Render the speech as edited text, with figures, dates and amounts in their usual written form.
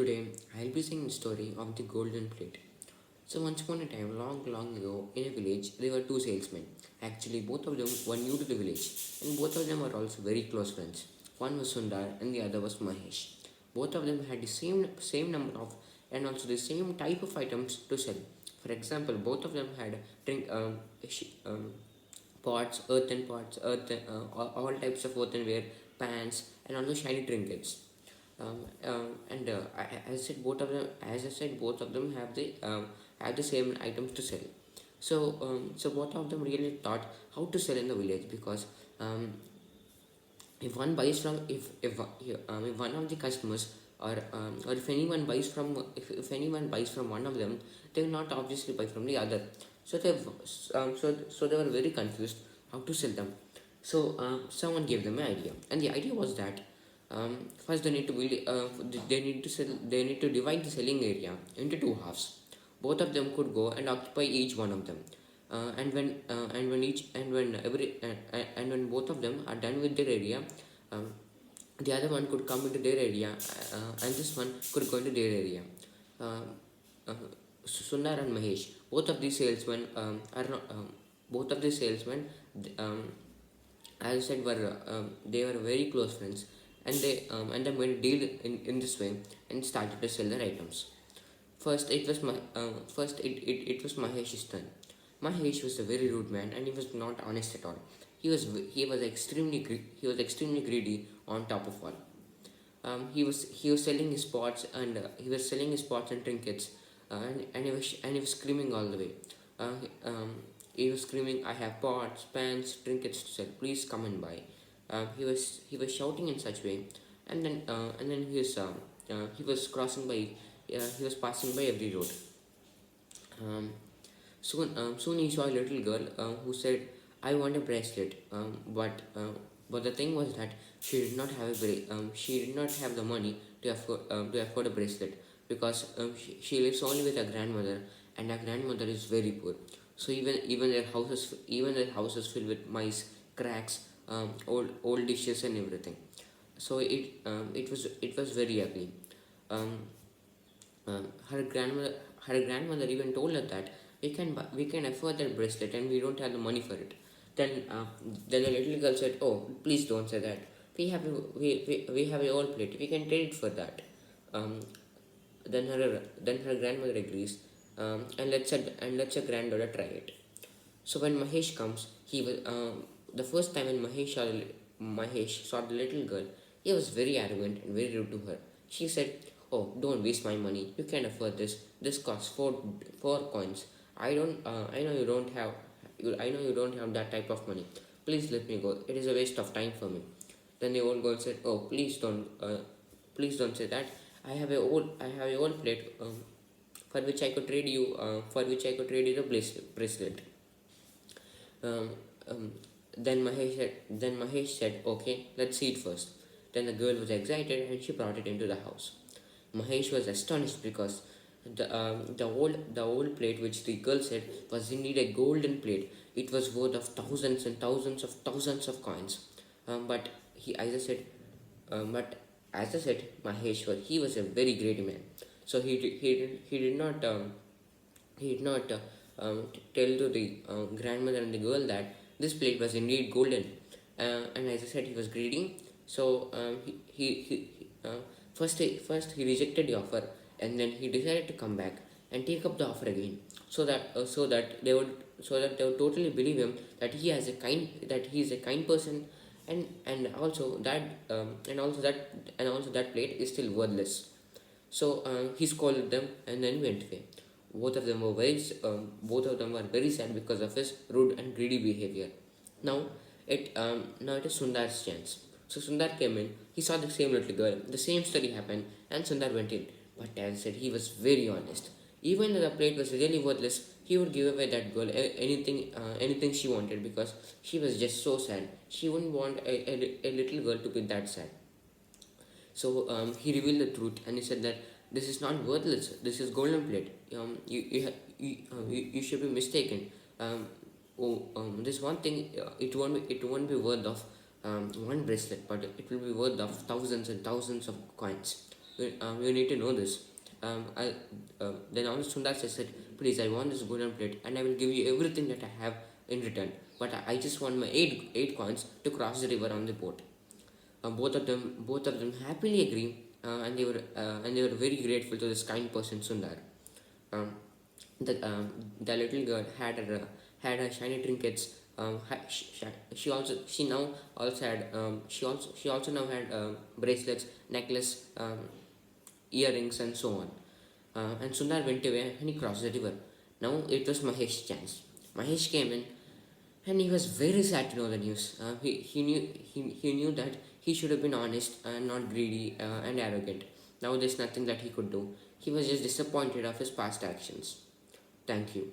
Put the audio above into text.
Today, I'll be saying the story of the golden plate. So, once upon a time, long, long ago, in a village, there were two salesmen. Actually, both of them were new to the village, and both of them were also very close friends. One was Sundar, and the other was Mahesh. Both of them had the same number of and also the same type of items to sell. For example, both of them had drink pots, earthen pots, all types of earthenware, pans, and also shiny trinkets. As I said, both of them have the same items to sell. So both of them really thought how to sell in the village because um, if one buys from if one of the customers or if anyone buys from one of them, they will not obviously buy from the other. So they were very confused how to sell them. Someone gave them an idea, and the idea was that first they need to build they need to divide the selling area into two halves. Both of them could go and occupy each one of them. And when both of them are done with their area, um, the other one could come into their area, and this one could go into their area. Uh, uh, Sundar and Mahesh, both of the salesmen, um, as I said, were they were very close friends, and they made a deal in this way and started to sell their items. It was Mahesh's turn. Mahesh was a very rude man, and he was not honest at all. He was extremely greedy on top of all. He was selling his pots and he was selling his pots and trinkets, and he was screaming all the way. He was screaming, "I have pots, pans, trinkets to sell. Please come and buy." He was shouting in such way, and then he was crossing by. He was passing by every road. Soon he saw a little girl who said, "I want a bracelet." But the thing was that she did not have the money to afford a bracelet because she lives only with her grandmother, and her grandmother is very poor. So even their houses filled with mice, cracks, old dishes and everything. So it was very ugly. Um, her grandmother even told her that we can afford that bracelet and we don't have the money for it. Then then the little girl said, "Oh, please don't say that. We have a old plate. We can trade it for that." Um, then her grandmother agrees, and lets her granddaughter try it. So when Mahesh comes, he was the first time when Mahesh saw the little girl, he was very arrogant and very rude to her. She said, "Oh, don't waste my money. You can't afford this. This costs four coins. I know you don't have. I know you don't have that type of money. Please let me go. It is a waste of time for me." Then the old girl said, "Oh, please don't say that. I have a old plate for which I could trade you the bracelet." Um, um, then Mahesh said, "Okay, let's see it first." Then the girl was excited and she brought it into the house. Mahesh was astonished because the old plate which the girl said was indeed a golden plate. It was worth of thousands of coins. But he, as I said, but as I said, he was a very great man. So he did not tell to the grandmother and the girl that this plate was indeed golden. And as I said, he was greedy. So first he rejected the offer, and then he decided to come back and take up the offer again, so that they would totally believe him that he is a kind person, and also that and also that plate is still worthless. So he scolded them and then went away. Both of them were very sad because of his rude and greedy behavior. Now it is Sundar's chance. So Sundar came in. He saw the same little girl. The same story happened, and Sundar went in. But as I said, he was very honest. Even though the plate was really worthless, he would give away that girl anything she wanted because she was just so sad. She wouldn't want a little girl to be that sad. So he revealed the truth, and he said that this is not worthless. This is golden plate. You should be mistaken. This one thing, it won't be worth of one bracelet, but it will be worth of thousands and thousands of coins. you need to know this. Then all Sundar said, please, I want this golden plate and I will give you everything that I have in return. But I just want my eight coins to cross the river on the boat. Both of them happily agree, and they were very grateful to this kind person Sundar. Um, the little girl had her shiny trinkets. She now also had she also now had bracelets, necklace, earrings, and so on. And Sundar went away and he crossed the river. Now it was Mahesh's chance. Mahesh came in and he was very sad to know the news. He knew that he should have been honest and not greedy and arrogant. Now there's nothing that he could do. He was just disappointed of his past actions. Thank you.